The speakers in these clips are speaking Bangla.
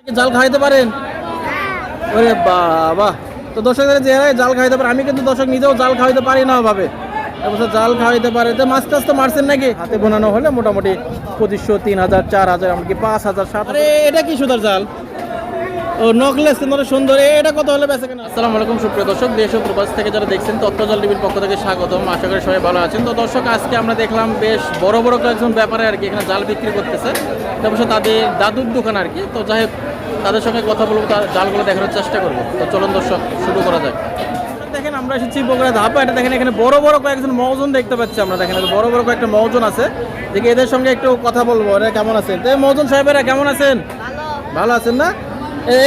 জাল খাইতে পারেন? ওরে বাবা, তো দর্শকদের চেহারায় জাল খাইতে পারে। আমি কিন্তু দর্শক নিজেও জাল খাওয়াইতে পারি না ভাবে, এবছর জাল খাওয়াইতে পারে। তো মাছ টাছ তো মারছেন নাকি? হাতে বোনানো হলে মোটামুটি 2500, 3000, 4000, এমনকি 5000, 7000। এটা কি সুতার জাল? ও নকলেস কিন্তু সুন্দর। এটা কত হলে বেচে কেন? আসসালামু আলাইকুম সুপ্রিয় দর্শক, দেশ ও প্রবাস থেকে যারা দেখছেন তথ্যজাল টিভির পক্ষ থেকে স্বাগতম। আশা করি সবাই ভালো আছেন। তো দর্শক, আজকে আমরা দেখলাম বেশ বড় বড় কয়েকজন ব্যাপারে আর কি এখানে জাল বিক্রি করতেছে। তারপর তাদের দাদুর দোকান আর কি। তো যাই হোক, তাদের সঙ্গে কথা বলবো, তার জালগুলো দেখানোর চেষ্টা করবো। তো চলুন দর্শক, শুরু করা যাক। দেখেন, আমরা এসেছি বগুড়া ধাপা। এটা দেখেন, এখানে বড় বড় কয়েকজন মহাজন দেখতে পাচ্ছি আমরা। দেখেন বড় বড় কয়েকটা মহাজন আছে, দেখি এদের সঙ্গে একটু কথা বলবো। এরা কেমন আছেন? তো মহাজন সাহেবেরা কেমন আছেন? ভালো আছেন না?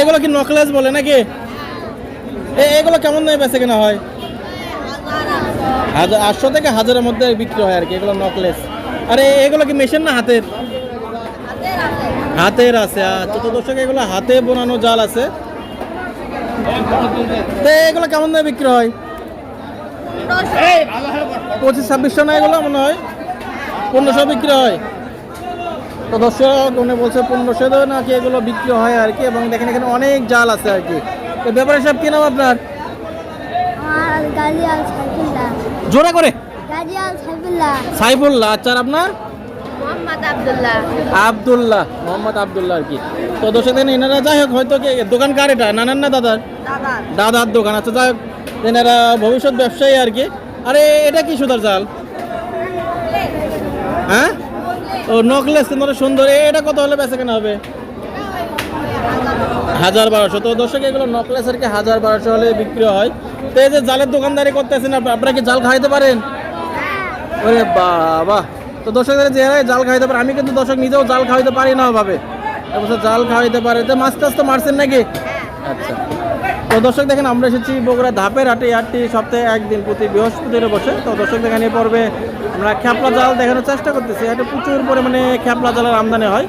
এগুলো কি নকলেস বলে নাকি? এগুলো কেমন দামে বেচে কেনা হয়? 800 থেকে 1000-এর মধ্যে বিক্রি হয় আর কি, এগুলো নকলেস। আরে এগুলো কি মেশিন না হাতের? হাতের আছে। আচ্ছা, তো দর্শক, এগুলো হাতে বোনানো জাল আছে। তো এগুলো কেমন দামে বিক্রি হয়? 2500-2600 না? এগুলো মনে হয় 1500 বিক্রি হয়। তো দর্শক, উনি বলছে 1500 নাকি এগুলো বিক্রি হয় আর কি। এবং দেখেন এখানে অনেক জাল আছে আর কি। তো ব্যাপারে সব কি নাম আপনার? জোরে করে। সাইফুল্লাহ। আচ্ছা, আর আপনার? আব্দুল্লাহ, মোহাম্মদ আব্দুল্লাহ আর কি। তো দর্শক, দেখেন এনারা যাই হোক, হয়তো দোকান কার এটা? নানার না দাদার? দাদার দোকান। আচ্ছা, যাই হোক, এনারা ভবিষ্যৎ ব্যবসায়ী আর কি। আরে এটা কি সুতার জাল? হ্যাঁ, ও নকলেস কিন্তু সুন্দর। এটা কত হলে বেচে কেনা হবে? 1000-1200। তো দর্শক, এগুলো নকলেস আর কি 1000-1200 হলে বিক্রি হয়। তো এই যে জালের দোকানদারি করতেছেন, আপনারা কি জাল খাইতে পারেন? ওরে বাবা, তো দর্শকদের চেহারায় জাল খাইতে পারে। আমি কিন্তু দর্শক নিজেও জাল খাওয়াইতে পারি না ভাবে, এবছর জাল খাওয়াইতে পারে। তো মাছ টাছ তো মারছেন নাকি? আচ্ছা, তো দর্শক দেখেন, আমরা এসেছি বগুড়া ধাপের হাটে। হাটটি সপ্তাহে একদিন, প্রতি বৃহস্পতিবার বসে। তো দর্শক দেখেন, এই পর্বে আমরা খ্যাপলা জাল দেখানোর চেষ্টা করতেছি। এটা প্রচুর পরিমাণে খ্যাপলা জালের আমদানি হয়।